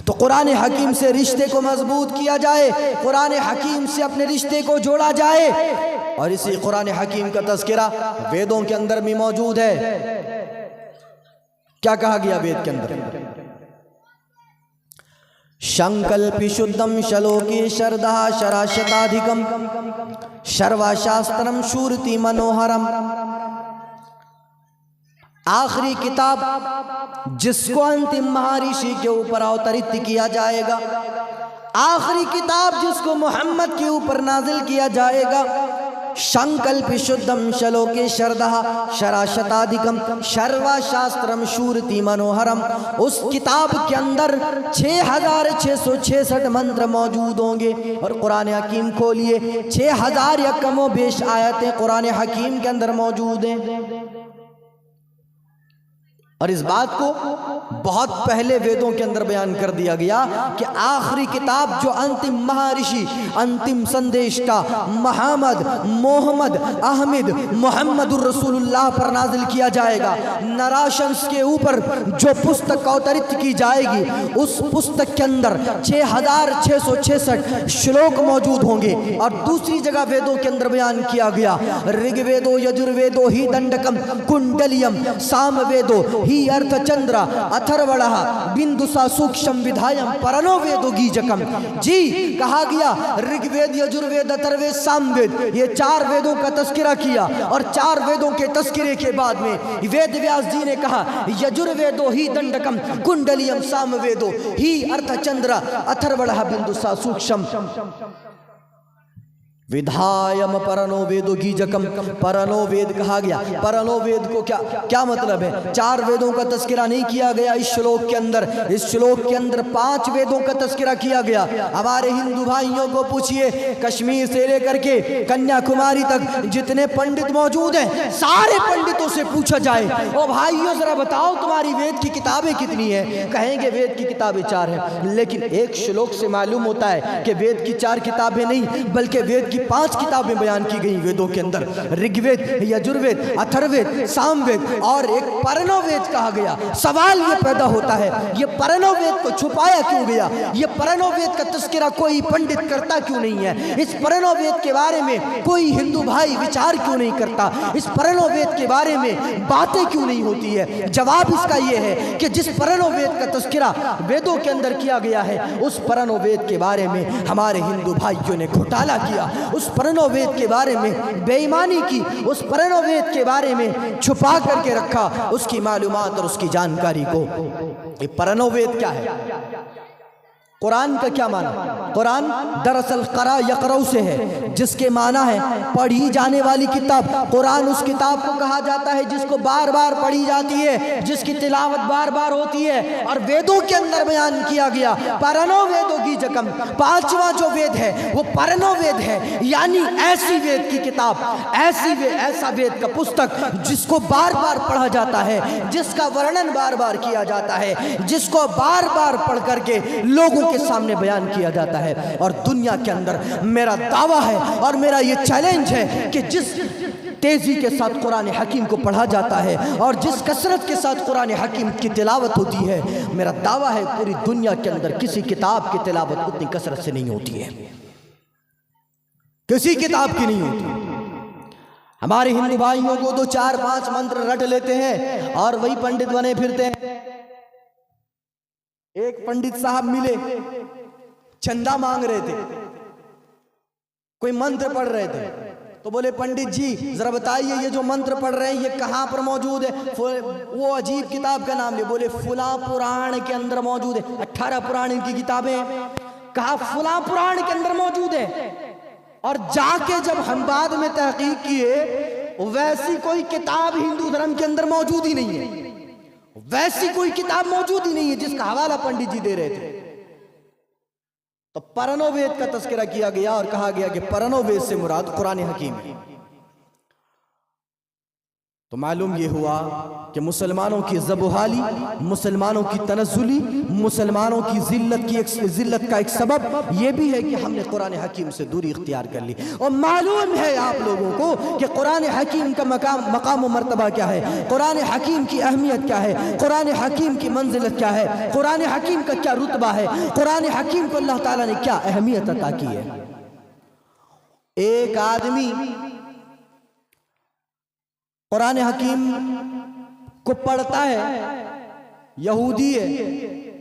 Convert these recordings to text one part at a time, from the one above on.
तो कुरान हकीम से रिश्ते को मजबूत किया जाए, कुरान हकीम से अपने रिश्ते को जोड़ा जाए। और इसी कुरान हकीम का तज़किरा वेदों के अंदर भी मौजूद है। क्या कहा गया वेद के अंदर? संकल्पि शुद्धम शलोके शरदा शराशताधिकम शर्वाशास्त्रम शूरति मनोहरम। आखिरी किताब जिसको अंतिम महर्षि के ऊपर अवतरित किया जाएगा, आखिरी किताब जिसको मोहम्मद के ऊपर नाजिल किया जाएगा, संकल्प शुद्धम शलोके शरदः शराशताधिकम शर्वाशास्त्रम शूरति मनोहरम। उस किताब के अंदर 6666 मंत्र मौजूद होंगे। और कुरान हकीम खोलिए, 6000 या कमो बेश आयतें कुरान हकीम के अंदर मौजूद हैं। और इस बात को बहुत पहले वेदों के अंदर बयान कर दिया गया कि आखिरी किताब जो अंतिम महर्षि, अंतिम संदेशता मोहम्मद अहमद मोहम्मदुर रसूलुल्लाह पर नाजिल किया जाएगा, नराशंस के ऊपर जो पुस्तक अवतरित की जाएगी, उस पुस्तक के अंदर 6666 श्लोक मौजूद होंगे। और दूसरी जगह वेदों के अंदर बयान किया गया, ऋग्वेदो यजुर्वेदो ही दंडकम कुंडलियम सामवेदो ही अर्थचंद्र अथर्वणः बिंदुसा सूक्ष्म विधायम परनो वेदो गीजकम। जी कहा गया ऋग्वेद यजुर्वेद अथर्ववेद सामवेद, ये 4 वेदों का तस्करा किया। और 4 वेदों के तस्करे के बाद में वेद व्यास जी ने कहा यजुर्वेदो ही दंडकम कुंडलियम सामवेदो ही अर्थचंद्र अथर्वणः बिंदुसा सूक्ष्म विधायम परनो वेदो गीजकम। परनो वेद कहा गया। परनो वेद को क्या मतलब है? 4 वेदों का तस्करा नहीं किया गया इस श्लोक के अंदर। इस श्लोक के अंदर 5 वेदों का तस्करा किया गया। हमारे हिंदू भाइयों को पूछिए, कश्मीर से लेकर के कन्याकुमारी तक जितने पंडित मौजूद हैं, सारे पंडितों से पूछा जाए, ओ भाइयों जरा बताओ तुम्हारी वेद की किताबें कितनी है? कहेंगे वेद की किताबें 4 हैं। लेकिन एक श्लोक से मालूम होता है कि वेद की 4 किताबें नहीं, बल्कि वेद 5 किताबें बयान की गई वेदों के अंदर। ऋग्वेद यजुर्वेद अथर्ववेद सामवेद और एक परनोवेद कहा गया। सवाल ये पैदा होता है, ये परनोवेद को छुपाया क्यों गया? ये परनोवेद का तस्करा कोई पंडित करता क्यों नहीं है? इस परनोवेद के बारे में कोई हिंदू भाई विचार क्यों नहीं करता? इस परनोवेद के बारे में बातें क्यों नहीं होती है? जवाब इसका यह है कि जिस परनोवेद का तस्करा वेदों के अंदर किया गया है, उस परनोवेद के बारे में हमारे हिंदू भाइयों ने घोटाला किया, उस परनोवेद के बारे में बेईमानी की, उस परनोवेद के बारे में छुपा करके रखा उसकी मालूमात और उसकी जानकारी को। ये परनोवेद क्या है? कुरान का क्या माना? कुरान दरअसल करा यकरऊ से है, जिसके माना है पढ़ी जाने वाली किताब। कुरान उस किताब को कहा जाता है जिसको बार बार पढ़ी जाती है, जिसकी तिलावत बार बार होती है। और वेदों के अंदर बयान किया गया परनो वेदो की जकम, 5वां जो वेद है वो परनो वेद है, यानी ऐसी वेद की किताब, ऐसा वेद का पुस्तक जिसको बार बार पढ़ा जाता है, जिसका वर्णन बार बार किया जाता है, जिसको बार बार पढ़ करके लोगों के सामने बयान किया जाता है। और दुनिया के अंदर मेरा दावा है और मेरा ये चैलेंज है कि जिस तेजी के साथ कुरान हकीम को पढ़ा जाता है और जिस कसरत के साथ कुरान हकीम की तिलावत होती है, मेरा दावा है पूरी दुनिया के अंदर किसी किताब की तिलावत उतनी कसरत से नहीं होती है, किसी किताब की नहीं होती। हमारे हिंदू भाइयों को 2 4 5 मंत्र रट लेते हैं और वही पंडित बने फिरते हैं। एक पंडित साहब मिले, चंदा मांग रहे थे, कोई मंत्र पढ़ रहे थे, तो बोले पंडित जी जरा बताइए ये जो मंत्र पढ़ रहे हैं ये कहाँ पर मौजूद है? वो अजीब किताब का नाम ले, बोले फुला पुराण के अंदर मौजूद है। 18 पुराण इनकी किताबें हैं। कहा फुला पुराण के अंदर मौजूद है। और जाके जब हम बाद में तहकीक किए, वैसी कोई किताब हिंदू धर्म के अंदर मौजूद ही नहीं है, वैसी कोई किताब मौजूद ही नहीं है जिसका हवाला पंडित जी दे रहे थे। तो परनोवेद का तस्करा किया गया और कहा गया कि परनोवेद से मुराद कुरान हकीम है। तो मालूम ये हुआ कि मुसलमानों की ज़बहाली, मुसलमानों की तनज़ुली, मुसलमानों की ज़िल्लत का एक सबब ये भी है कि हमने कुरान हकीम से दूरी इख्तियार कर ली। और मालूम है आप लोगों को कि कुरान हकीम का मकाम व मर्तबा क्या है, कुरान हकीम की अहमियत क्या है, कुरान हकीम की मंजिलत क्या है, कुरान हकीम का क्या रुतबा है, कुरान हकीम को अल्लाह ताला ने क्या अहमियत अता की है। एक आदमी कुरान हकीम को पढ़ता है, यहूदी है,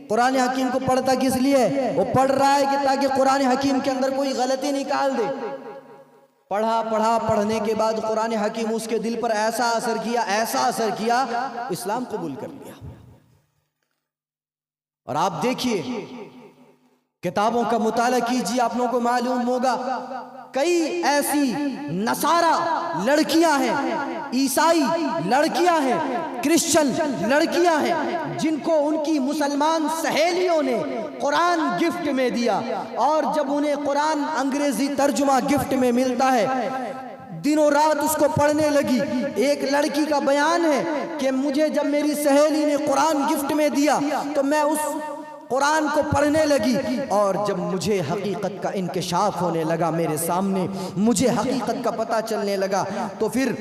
कुरान हकीम को पढ़ता किस लिए? वो पढ़ रहा है कि ताकि कुरान हकीम के अंदर कोई गलती निकाल दे। पढ़ने के बाद कुरान हकीम उसके दिल पर ऐसा असर किया, इस्लाम कबूल कर लिया। और आप देखिए, किताबों का मुताला कीजिए, आप लोगों को मालूम होगा कई ऐसी नसारा लड़कियां हैं, ईसाई लड़कियां हैं, क्रिश्चियन लड़कियां हैं, जिनको उनकी मुसलमान सहेलियों ने कुरान गिफ्ट में दिया। और जब उन्हें कुरान अंग्रेजी तर्जुमा गिफ्ट में मिलता है, दिनों रात उसको पढ़ने लगी। एक लड़की का बयान है कि मुझे जब मेरी सहेली ने कुरान गिफ्ट में दिया तो मैं उस कुरान को पढ़ने लगी, और जब मुझे हकीकत का इंकशाफ होने लगा, मेरे सामने मुझे हकीकत का पता चलने लगा, तो फिर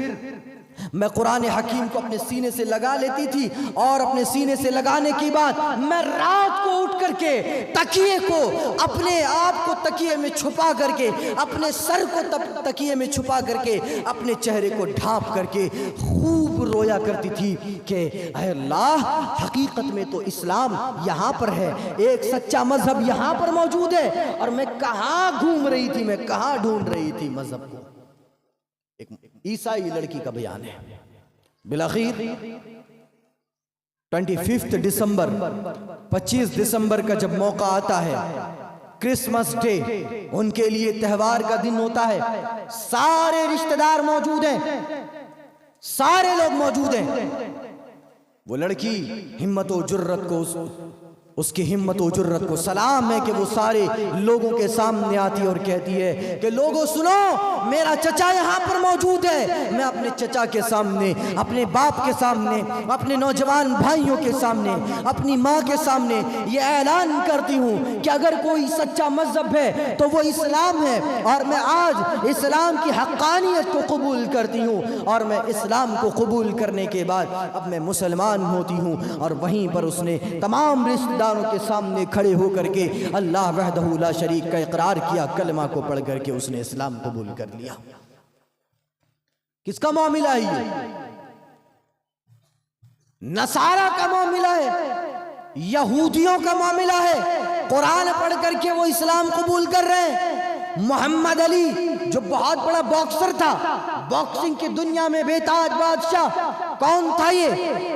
मैं कुरान हकीम को अपने सीने से लगा लेती थी। और अपने सीने से लगाने के बाद मैं रात को उठ करके तकिए को, अपने आप को तकिए में छुपा करके, अपने सर को तकिए में छुपा करके, अपने चेहरे को ढांप करके खूब रोया करती थी कि अल्लाह, हकीकत में तो इस्लाम यहाँ पर है, एक सच्चा मजहब यहाँ पर मौजूद है, और मैं कहाँ घूम रही थी, मैं कहाँ ढूंढ रही थी मजहब को। एक ईसाई लड़की का बयान है। बिलाखिर 25 दिसंबर 25 दिसंबर का जब मौका आता है, क्रिसमस डे, उनके लिए त्यौहार का दिन होता है, सारे रिश्तेदार मौजूद हैं, सारे लोग मौजूद हैं। वो लड़की हिम्मत और जुर्रत को, उसकी हिम्मत और जुर्रत को सलाम है कि वो सारे लोगों के सामने आती है और कहती है कि लोगों सुनो, मेरा चचा यहाँ पर मौजूद है। मैं अपने चचा के सामने, अपने बाप के सामने, अपने नौजवान भाइयों के सामने, अपनी माँ के सामने ये ऐलान करती हूँ कि अगर कोई सच्चा मजहब है तो वो इस्लाम है, और मैं आज इस्लाम की हक्कानियत को कबूल करती हूँ, और मैं इस्लाम को कबूल करने के बाद अब मैं मुसलमान होती हूँ। और वहीं पर उसने तमाम रिश्तेदारों के सामने खड़े होकर के अल्लाह वहदहू ला शरीक का इकरार किया, कलमा को पढ़ करके उसने इस्लाम कबूल कर लिया। किसका मामला है ये? नसारा का मामला है, यहूदियों का मामला है। कुरान पढ़ करके वो इस्लाम कबूल कर रहे हैं। मोहम्मद अली जो बहुत बड़ा बॉक्सर था, बॉक्सिंग की दुनिया में बेताज बादशाह, कौन था ये?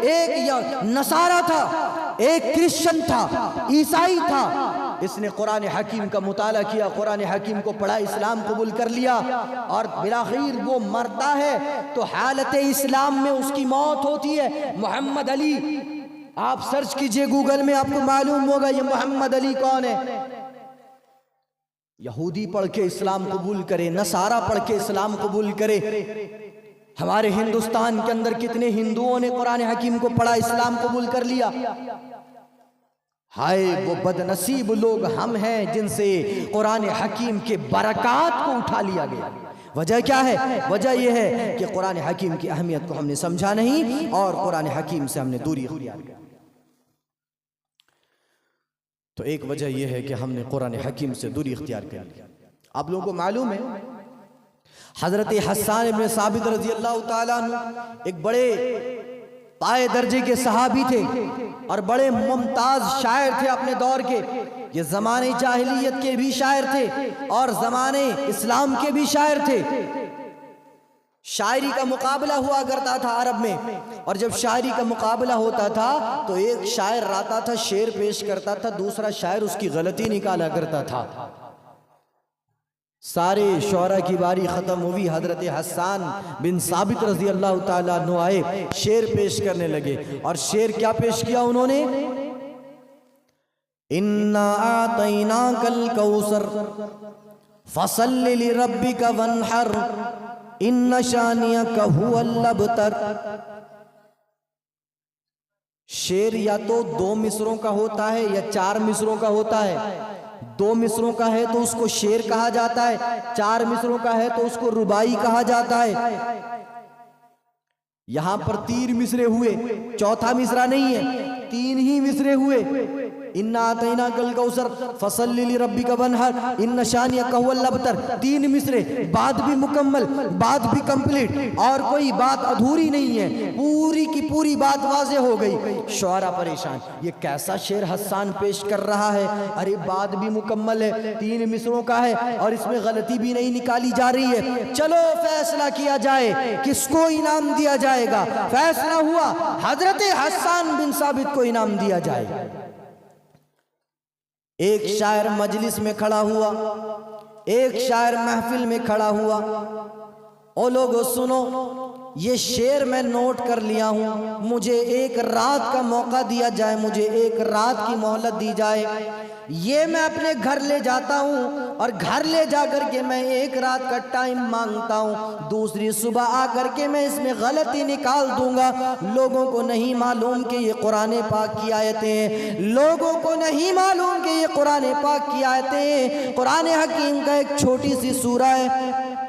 एक नसारा था, एक क्रिश्चियन था, ईसाई था। इसने कुरान हकीम का मुताला किया, कुरान हकीम को पढ़ा, इस्लाम कबूल कर लिया, और बिलाखिर वो मरता है तो हालत इस्लाम में उसकी मौत होती है। मोहम्मद अली, आप सर्च कीजिए गूगल में, आपको मालूम होगा ये मोहम्मद अली कौन है। यहूदी पढ़ के इस्लाम कबूल करे, नसारा पढ़ के इस्लाम कबूल करे। हमारे हिंदुस्तान के अंदर कितने हिंदुओं ने कुरान हकीम को पढ़ा, इस्लाम कबूल कर लिया। हाय वो बदनसीब लोग हम हैं जिनसे कुरान हकीम के बरक़ात को उठा लिया गया। वजह क्या है? वजह यह है कि कुरान हकीम की अहमियत को हमने समझा नहीं, और कुरान हकीम से हमने दूरी इख्तियार की। तो एक वजह यह है कि हमने कुरान हकीम से दूरी इख्तियार कर ली। आप लोगों को मालूम है, हजरत हस्सान इब्न साबित रज़ी अल्लाह ताला अन्हु एक बड़े पाए दर्जे के सहाबी थे और बड़े मुमताज शायर थे अपने दौर के। ये ज़माने जाहिलियत के भी शायर थे और ज़माने इस्लाम के भी शायर थे। शायरी का मुकाबला हुआ करता था अरब में, और जब शायरी का मुकाबला होता था तो एक शायर आता था, शेर पेश करता था, दूसरा शायर उसकी गलती निकाला करता था। सारे शौरा की बारी ख़त्म हुई, हज़रत हस्सान बिन साबित रज़ी अल्लाह ताला अन्हु आए, शेर पेश करने लगे। और शेर क्या पेश किया उन्होंने? इन्ना आतैनाकल कौसर फसल्लि लिरब्बिका वन्हर, इन्न शानियक हुवल अबतर। शेर या तो 2 मिसरों का होता है या 4 मिसरों का होता है। 2 मिसरों का है तो उसको शेर कहा जाता है, 4 मिसरों का है तो उसको रुबाई कहा जाता है। यहां पर 3 मिसरे हुए, चौथा मिसरा नहीं है, 3 ही मिसरे हुए। इन्ना आतैना कल कौसर फसल्ली लिरब्बिका वनहर इन्न शानियक हुवल अबतर। 3 मिसरे, बात भी मुकम्मल, बात भी कंप्लीट, और कोई बात अधूरी नहीं है, पूरी की पूरी बात वाज़े हो गई। शुआरा परेशान, ये कैसा शेर हस्सान पेश कर रहा है। अरे बात भी मुकम्मल है, 3 मिसरों का है और इसमें गलती भी नहीं निकाली जा रही है। चलो फैसला किया जाए, किसको इनाम दिया जाएगा। फैसला हुआ हजरत हस्सान बिन साबित को इनाम दिया जाए। एक शायर मजलिस में खड़ा हुआ, एक शायर महफिल में खड़ा हुआ। ओ लोगों सुनो, ये शेर मैं नोट कर लिया हूं, मुझे 1 रात का मौका दिया जाए, मुझे 1 रात की मोहलत दी जाए। ये मैं अपने घर ले जाता हूं और घर ले जाकर के मैं 1 रात का टाइम मांगता हूं, दूसरी सुबह आकर के मैं इसमें गलती निकाल दूंगा। लोगों को नहीं मालूम कि ये कुरान पाक की आयतें हैं, लोगों को नहीं मालूम कि ये कुरान पाक की आयतें हैं। कुरान हकीम का एक छोटी सी सूरा है।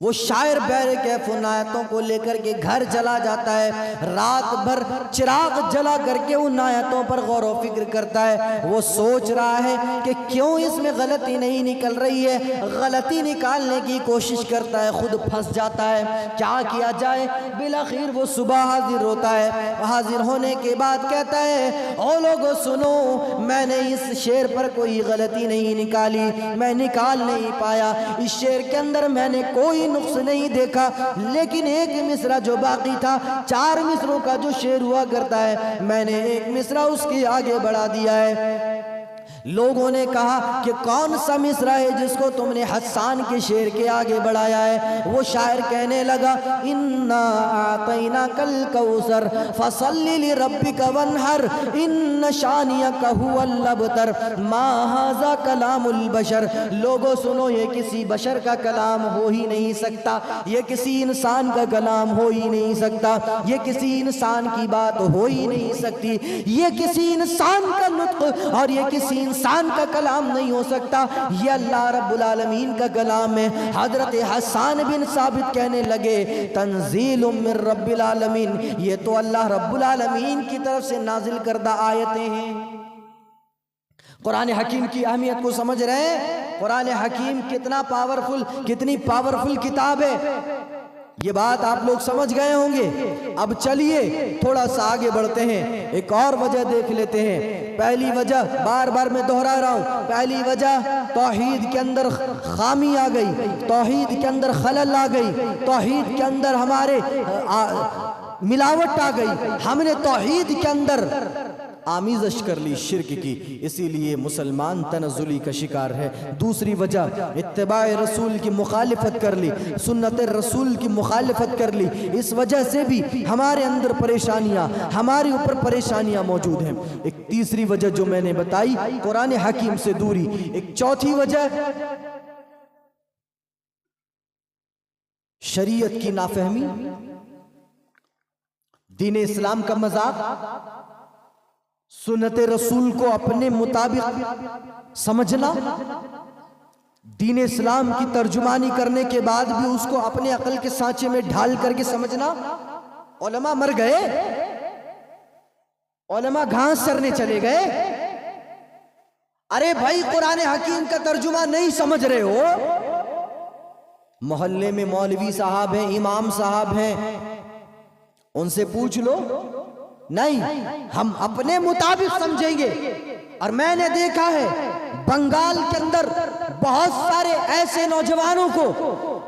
वो शायर बैर कैफ उन आयतों को लेकर के घर चला जाता है, रात भर चिराग जला करके उन आयतों पर गौर व फिक्र करता है। वो सोच रहा है कि क्यों इसमें गलती नहीं निकल रही है, गलती निकालने की कोशिश करता है, खुद फंस जाता है। क्या किया जाए, बिलाखिर वो सुबह हाजिर होता है। हाजिर होने के बाद कहता है, ओ लोगों सुनो, मैंने इस शेर पर कोई गलती नहीं निकाली, मैं निकाल नहीं पाया। इस शेर के अंदर मैंने कोई नुक्स नहीं देखा, लेकिन 1 मिसरा जो बाकी था, 4 मिसरों का जो शेर हुआ करता है, मैंने 1 मिसरा उसके आगे बढ़ा दिया है। लोगों ने कहा कि कौन सा मिसरा है जिसको तुमने हस्सान के शेर के आगे बढ़ाया है। वो शायर कहने लगा, इन्ना आतैना कल कौसर फसल्ली लिरब्बिका वनहर इन्न शानियक हुवल अबतर मा हाज़ा कलामुल बशर। लोगों सुनो, ये किसी बशर का कलाम हो ही नहीं सकता, ये किसी इंसान का कलाम हो ही नहीं सकता, ये किसी इंसान की बात हो ही नहीं सकती, ये किसी इंसान का नुत्क़ और ये किसी इंसान का कलाम नहीं हो सकता, ये अल्लाह रब्बुल आलमीन का कलाम है। हजरत हस्सान बिन साबित कहने लगे, तंजीलुम मिर रब्बिल आलमीन, ये तो अल्लाह रब्बुल आलमीन की तरफ से नाजिल करदा आयतें हैं। कुरान हकीम की अहमियत को समझ रहे हैं? कुरान हकीम कितना पावरफुल, कितनी पावरफुल किताब है, ये बात आप लोग समझ गए होंगे। अब चलिए थोड़ा सा आगे बढ़ते हैं, एक और वजह देख लेते हैं। पहली वजह, बार बार मैं दोहरा रहा हूं, पहली वजह तौहीद के अंदर खामी आ गई, तौहीद के अंदर खलल आ गई, तौहीद के अंदर हमारे मिलावट आ गई, हमने तौहीद के अंदर आमीज़श कर ली शिर्क की, इसीलिए मुसलमान तनज़ुली का शिकार है। दूसरी वजह, इत्तिबाए रसूल की मुखालिफत कर ली, सुन्नत रसूल की मुखालिफत कर ली, इस वजह से भी हमारे अंदर परेशानियां, हमारे ऊपर परेशानियां मौजूद हैं। एक तीसरी वजह जो मैंने बताई, कुरान हकीम से दूरी। एक चौथी वजह, शरीयत की नाफहमी, दीन इस्लाम का मजाक, सुन्नत रसूल को अपने मुताबिक समझना, दीन इस्लाम की तर्जुमानी करने के बाद भी उसको अपने अकल के सांचे में ढाल करके समझना। उलमा मर गए, उलमा घास चरने चले गए। अरे भाई, कुरान हकीम का तर्जुमा नहीं समझ रहे हो, मोहल्ले में मौलवी साहब हैं, इमाम साहब हैं, उनसे पूछ लो। नहीं, हम अपने मुताबिक समझेंगे। और मैंने देखा है बंगाल के अंदर बहुत सारे ऐसे नौजवानों को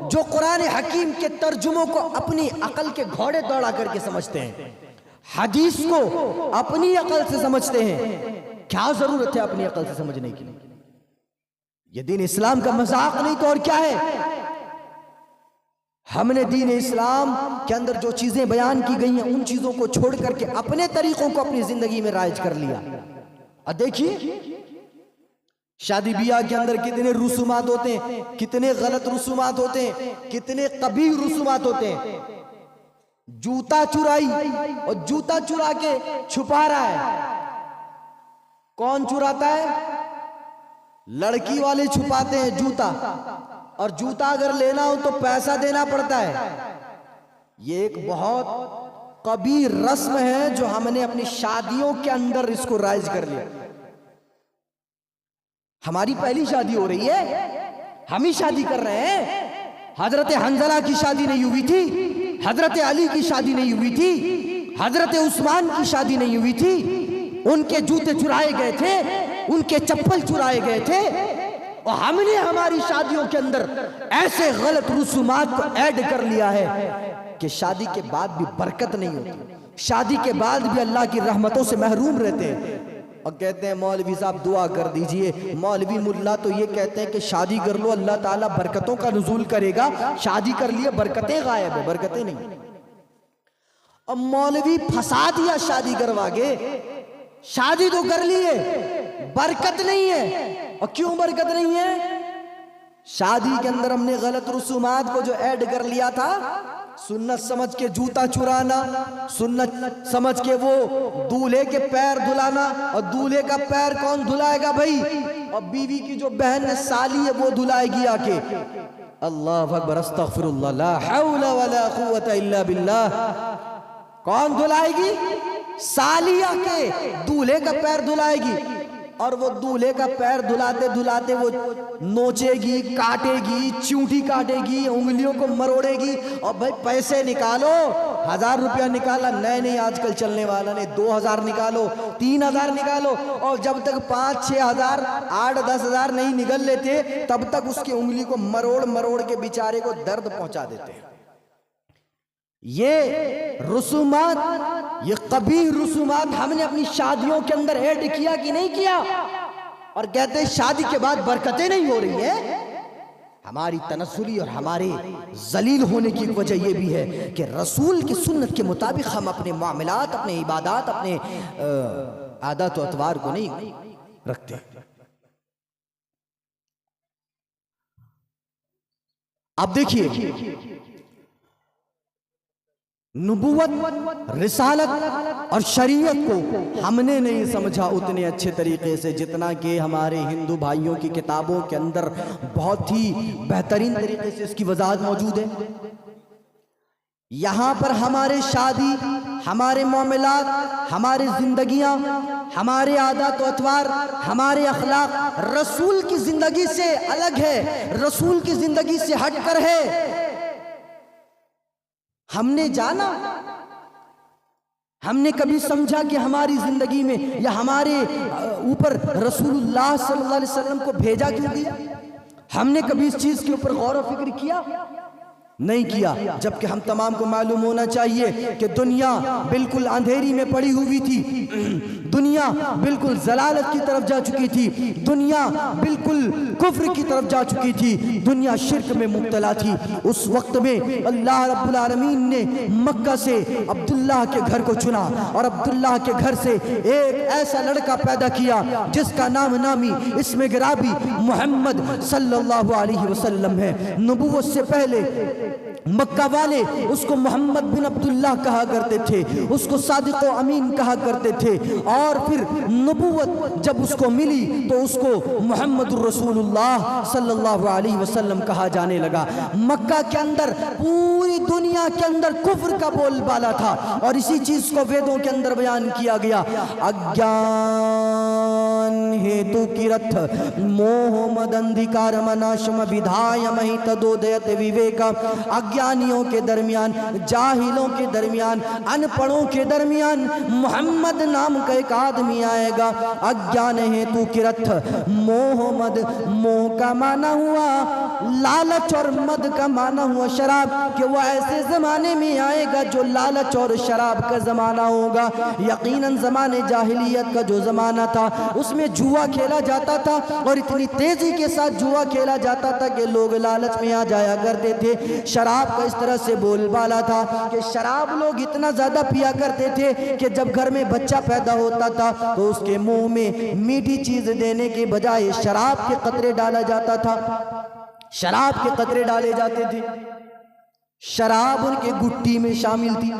जो कुरान हकीम के तर्जुमों को अपनी अकल के घोड़े दौड़ा करके समझते हैं, हदीस को अपनी अकल से समझते हैं। क्या जरूरत है अपनी अकल से समझने की? ये दीन इस्लाम का मजाक नहीं तो और क्या है। हमने दीन इस्लाम के अंदर जो चीजें बयान की गई हैं, उन चीजों को छोड़ करके अपने तरीकों को अपनी जिंदगी में राइज कर लिया। और देखिए शादी ब्याह के अंदर कितने रसूमात होते हैं, कितने गलत रसूमात होते हैं, कितने कबीह रसूमात होते हैं। जूता चुराई और जूता चुरा के छुपा रहा है। कौन चुराता है? लड़की वाले छुपाते हैं जूता, और जूता अगर लेना हो तो पैसा देना पड़ता है। ये एक बहुत कबीर रस्म है जो हमने अपनी शादियों के अंदर इसको राइज कर लिया। हमारी पहली शादी हो रही है, हम ही शादी कर रहे हैं। हजरत हंजला की शादी नहीं हुई थी, हजरत अली की शादी नहीं हुई थी, हजरत उस्मान की शादी नहीं हुई थी। उनके जूते चुराए गए थे, उनके चप्पल चुराए गए थे, और हमने हमारी शादियों के अंदर ऐसे गलत रसूमात को ऐड कर लिया है कि शादी के बाद भी बरकत नहीं होती, शादी के बाद भी अल्लाह की रहमतों से महरूम रहते हैं। और कहते हैं मौलवी साहब दुआ कर दीजिए। मौलवी मुल्ला तो ये कहते हैं कि शादी कर लो, अल्लाह ताला बरकतों का नुज़ूल करेगा। शादी कर लिए बरकतें गायब है, बरकतें नहीं। अब मौलवी फंसा दिया शादी करवा के। शादी तो कर लिए, बरकत नहीं है। और क्यों बरकत नहीं है? शादी के अंदर हमने गलत रसूमात को जो ऐड कर लिया था, सुन्नत समझ के जूता चुराना, सुन्नत समझ के वो दूल्हे के पैर धुलाना। और दूल्हे का पैर कौन धुलाएगा भाई? और बीवी की जो बहन है, साली है, वो धुलाएगी आके। अल्लाह अकबर, अस्तगफिरुल्लाह, ला हौला वला कुव्वता इल्ला बिल्लाह। कौन धुलाएगी? साली आके दूल्हे का पैर धुलाएगी। और वो दूल्हे का पैर धुलाते धुलाते वो नोचेगी, काटेगी, चूंटी काटेगी, उंगलियों को मरोड़ेगी। और भाई पैसे निकालो, 1000 रुपया निकाला, नहीं आजकल चलने वाला नहीं, 2000 निकालो, 3000 निकालो। और जब तक 5-6 हजार, 8-10 हजार नहीं निकल लेते, तब तक उसकी उंगली को मरोड़ मरोड़ के बेचारे को दर्द पहुंचा देते हैं। ये रसूमात, ये कबीह रसूमात हमने अपनी शादियों के अंदर ऐड किया कि नहीं किया? और कहते हैं शादी के बाद बरकतें नहीं हो रही है। हमारी तनस्सुली और हमारे जलील होने की वजह यह भी है कि रसूल की सुन्नत के मुताबिक हम अपने मामलात, अपने इबादात, अपने आदत और अतवार को नहीं रखते। अब देखिए, नबूवत, रिसालत और शरीयत को हमने नहीं समझा उतने अच्छे तरीके से जितना कि हमारे हिंदू भाइयों की किताबों के अंदर बहुत ही बेहतरीन तरीके से इसकी वजाहत मौजूद है। यहाँ पर हमारे शादी, हमारे मामलात, हमारी जिंदगियां, हमारे आदत व अतवार, हमारे अखलाक रसूल की जिंदगी से अलग है, रसूल की जिंदगी से हटकर है। हमने जाना, हमने कभी समझा कि हमारी जिंदगी में या हमारे ऊपर रसूलुल्लाह सल्लल्लाहु अलैहि वसल्लम को भेजा क्यों गया? हमने कभी इस चीज के ऊपर गौर और फिक्र किया? नहीं किया। जबकि हम तमाम को मालूम होना चाहिए कि दुनिया बिल्कुल अंधेरी में पड़ी हुई थी, दुनिया बिल्कुल जलालत की तरफ जा चुकी थी, दुनिया बिल्कुल कुफ्र की तरफ जा चुकी थी, दुनिया शिर्क में मुब्तला थी। उस वक्त में अल्लाह रब्बुल आलमीन ने मक्का से अब्दुल्लाह के घर को चुना और अब्दुल्लाह के घर से एक ऐसा लड़का पैदा किया जिसका नाम नामी इसमें गिराबी मोहम्मद सल्लल्लाहु अलैहि वसल्लम है। नबूवत से पहले मक्का वाले उसको मोहम्मद बिन अब्दुल्लाह कहा करते थे, उसको सादिक व अमीन कहा करते थे। और फिर नबूवत जब उसको मिली तो उसको मोहम्मदुर रसूलुल्लाह सल्लल्लाहु अलैहि वसल्लम कहा जाने लगा। मक्का के अंदर पूरी दुनिया के अंदर कुफ्र का बोलबाला था और इसी चीज को वेदों के अंदर बयान किया गया। अज्ञान हेतु किरथ मोह मद अंधिकार मनाशम विधाय मही तदोदयत विवेका। अज्ञानियों के दरमियान, जाहिलों के दरमियान, अनपढ़ों के दरमियान मोहम्मद नाम का एक आदमी आएगा। अज्ञान हेतु किरथ मोह मद, मोह का माना हुआ लालच और मद का माना हुआ शराब, कि वो ऐसे ज़माने में आएगा जो लालच और शराब का ज़माना होगा। यकीनन ज़माने जाहिलियत का जो ज़माना था उसमें जुआ खेला जाता था, और इतनी तेज़ी के साथ जुआ खेला जाता था कि लोग लालच में आ जाया करते थे। शराब का इस तरह से बोलबाला था कि शराब लोग इतना ज़्यादा पिया करते थे कि जब घर में बच्चा पैदा होता था तो उसके मुंह में मीठी चीज़ देने के बजाय शराब के कतरे डाला जाता था, शराब के कतरे डाले जाते थे। शराब उनके गुट्टी में शामिल थी।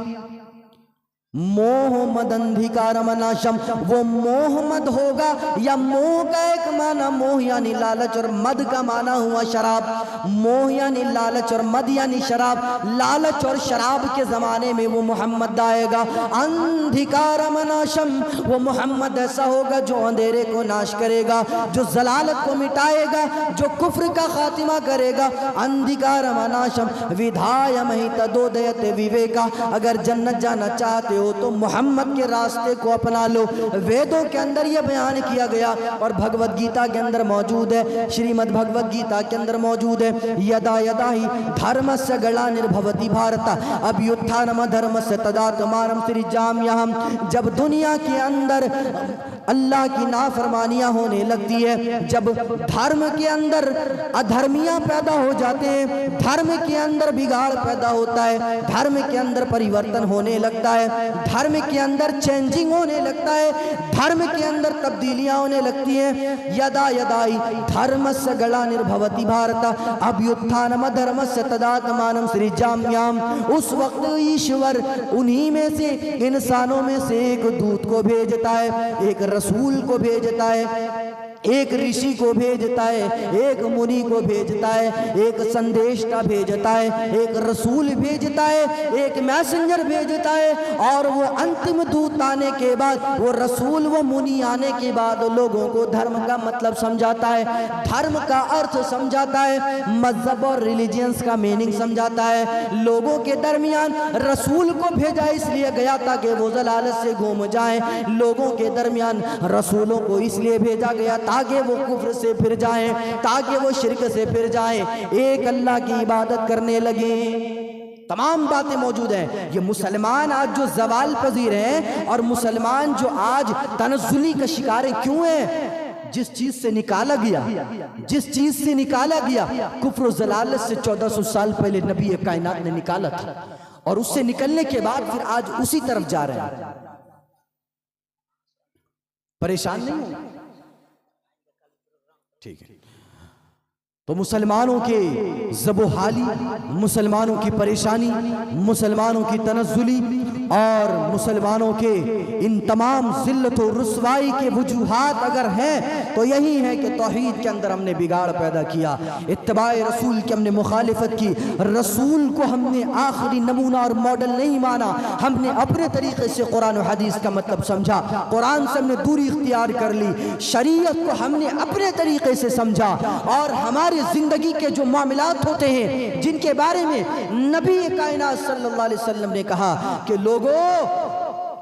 मोह मद अंधिकार मनाशम, वो मोह मद होगा, या मोह का एक माना मोह यानी लालच और मद का माना हुआ शराब। मोह यानी लालच और मद यानी शराब। लालच और शराब के ज़माने में वो मोहम्मद आएगा। अंधिकार मनाशम, वो मोहम्मद ऐसा होगा जो अंधेरे को नाश करेगा, जो जलालत को मिटाएगा, जो कुफ्र का खातिमा करेगा। अंधिकार मनाशम विधाय महितदोदयते विवेका, अगर जन्नत जाना चाहते हो तो मोहम्मद के रास्ते को अपना लो। वेदों के अंदर यह बयान किया गया और भगवत गीता के अंदर मौजूद है, श्रीमद् भगवत गीता के अंदर मौजूद है। यदा यदा ही धर्मस्य ग्लानिर्भवति भारत अभ्युत्थानम धर्मस्य तदात्मानं सृजाम्यहम्, जब दुनिया के अंदर अल्लाह की नाफरमानियां होने लगती है, जब धर्म के अंदर अधर्मियां पैदा हो जाते हैं, धर्म के अंदर बिगाड़ पैदा होता है, धर्म के अंदर परिवर्तन होने लगता है, धर्म के अंदर चेंजिंग होने लगता है, धर्म के अंदर तब्दीलियां होने लगती हैं। यदा यदा ही धर्मस्य ग्लानिर्भवति भारत अभ्युत्थानम धर्मस्य तदात्मानं सृजाम्यहम्, उस वक्त ईश्वर उन्हीं में से, इंसानों में से एक दूत को भेजता है, एक रसूल को भेजता है, एक ऋषि को भेजता है, एक मुनि को भेजता है, एक संदेशता भेजता है, एक रसूल भेजता है, एक मैसेंजर भेजता है। और वो अंतिम दूत आने के बाद, वो रसूल वो मुनि आने के बाद लोगों को धर्म का मतलब समझाता है, धर्म का अर्थ समझाता है, मजहब और रिलीजियंस का मीनिंग समझाता है। लोगों के दरमियान रसूल को भेजा इसलिए गया ताकि वो जलालत से घूम जाएं। लोगों के दरमियान रसूलों को इसलिए भेजा गया ताकि वो कुफ्र से फिर जाएं, ताकि वो शिरक से फिर जाएं, एक अल्लाह की इबादत करने लगे। तमाम बातें मौजूद हैं। ये मुसलमान आज जो जवाल पजीर हैं और मुसलमान जो आज तनज़्ज़ुली का शिकार क्यों है? जिस चीज से निकाला गया, जिस चीज से निकाला गया, कुफ्र ज़लालत से 1400 साल पहले नबी कायनात ने निकाला था, और उससे निकलने के बाद फिर आज उसी तरफ जा रहे हैं। परेशान नहीं हो? ठीक है। तो मुसलमानों के ज़बोहाली, मुसलमानों की परेशानी, मुसलमानों की तनज़्ज़ुली और मुसलमानों के इन तमाम ज़िल्लत और रुसवाई के वजूहात अगर हैं तो यही है कि तौहीद के अंदर हमने बिगाड़ पैदा किया, इत्तिबाए रसूल की हमने मुखालिफत की, रसूल को हमने आखिरी नमूना और मॉडल नहीं माना, हमने अपने तरीके से कुरान और हदीस का मतलब समझा, कुरान से हमने दूरी इख्तियार कर ली, शरीयत को हमने अपने तरीके से समझा। और हमारे जिंदगी के जो मामलात होते हैं जिनके बारे में नबी कायनात सल्लल्लाहु अलैहि वसल्लम ने कहा कि लोगों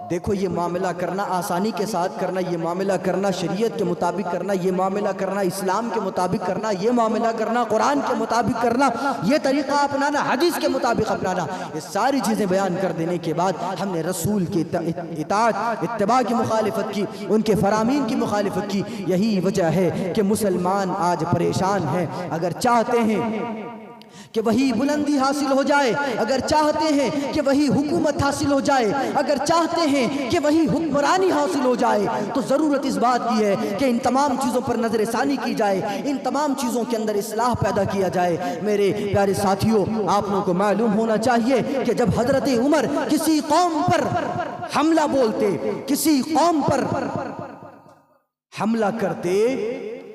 देखो, ये मामला करना आसानी के साथ करना, ये मामला करना शरीयत के मुताबिक करना, ये मामला करना इस्लाम के मुताबिक करना, ये मामला करना कुरान के मुताबिक करना, ये तरीका अपनाना हदीस के मुताबिक अपनाना, ये सारी चीज़ें बयान कर देने के बाद हमने रसूल की इताअत इत्तिबा की मुखालिफत की, उनके फरामीन की मुखालिफत की। यही वजह है कि मुसलमान आज परेशान हैं। अगर चाहते हैं कि वही बुलंदी हासिल हो जाए, अगर चाहते हैं कि वही हुकूमत हासिल हो जाए, अगर चाहते हैं कि वही हुक्मरानी हासिल हो जाए, तो ज़रूरत इस बात की है कि इन तमाम चीज़ों पर नजर सानी की जाए, इन तमाम चीज़ों के अंदर इस्लाह पैदा किया जाए। मेरे प्यारे साथियों, आप लोगों को मालूम होना चाहिए कि जब हजरत उमर किसी कौम पर हमला बोलते, किसी कौम पर हमला करते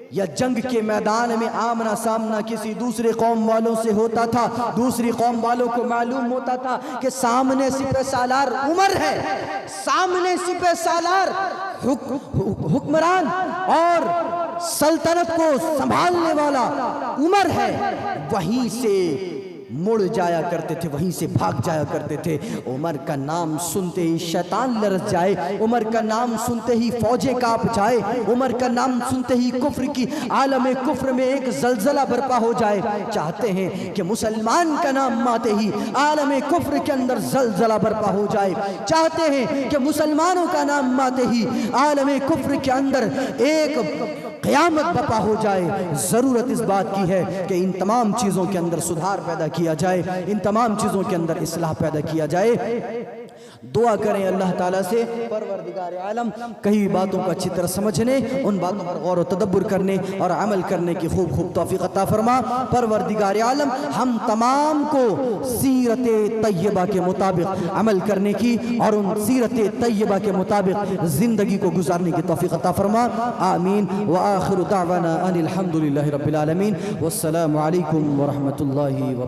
या जंग के मैदान में आमना सामना किसी दूसरे कौम वालों से होता था, दूसरी कौम वालों को मालूम होता था कि सामने सिपह सालार उमर है, सामने सिपह सालार हुक्मरान और सल्तनत को संभालने वाला उमर है, वहीं से मुड़ जाया करते थे, वहीं से भाग जाया करते थे। उमर का नाम सुनते ही शैतान लरस जाए, उमर का नाम सुनते ही फौजें कांप जाए, उमर का नाम सुनते ही कुफ्र की आलम कुफ्र में एक जलजला बर्पा हो जाए। चाहते हैं कि मुसलमान का नाम आते ही आलम कुफ्र के अंदर जलजला बर्पा हो जाए। चाहते हैं कि मुसलमानों का नाम आते ही आलम कुफ्र के अंदर एक क़यामत बर्पा हो जाए। ज़रूरत इस बात की है कि इन तमाम चीज़ों के अंदर सुधार पैदा किया जाए, इन तमाम चीज़ों के अंदर इस्लाह पैदा किया जाए। दुआ करें अल्लाह ताला से परवरदिगार आलम कई बातों को अच्छी तरह समझने, उन बातों पर गौर व तदब्बुर करने और अमल करने की खूब खूब तौफीक अता फरमा। परवरदिगार आलम हम तमाम को सीरत तैयबा के मुताबिक अमल करने की और उन सीरत तैयबा के मुताबिक ज़िंदगी को गुजारने की तौफीक अता फरमा। आमीन व आखिरु दावाना अनिल हम्दुलिल्लाहि रब्बिल आलमीन। वस्सलामु अलैकुम व रहमतुल्लाहि व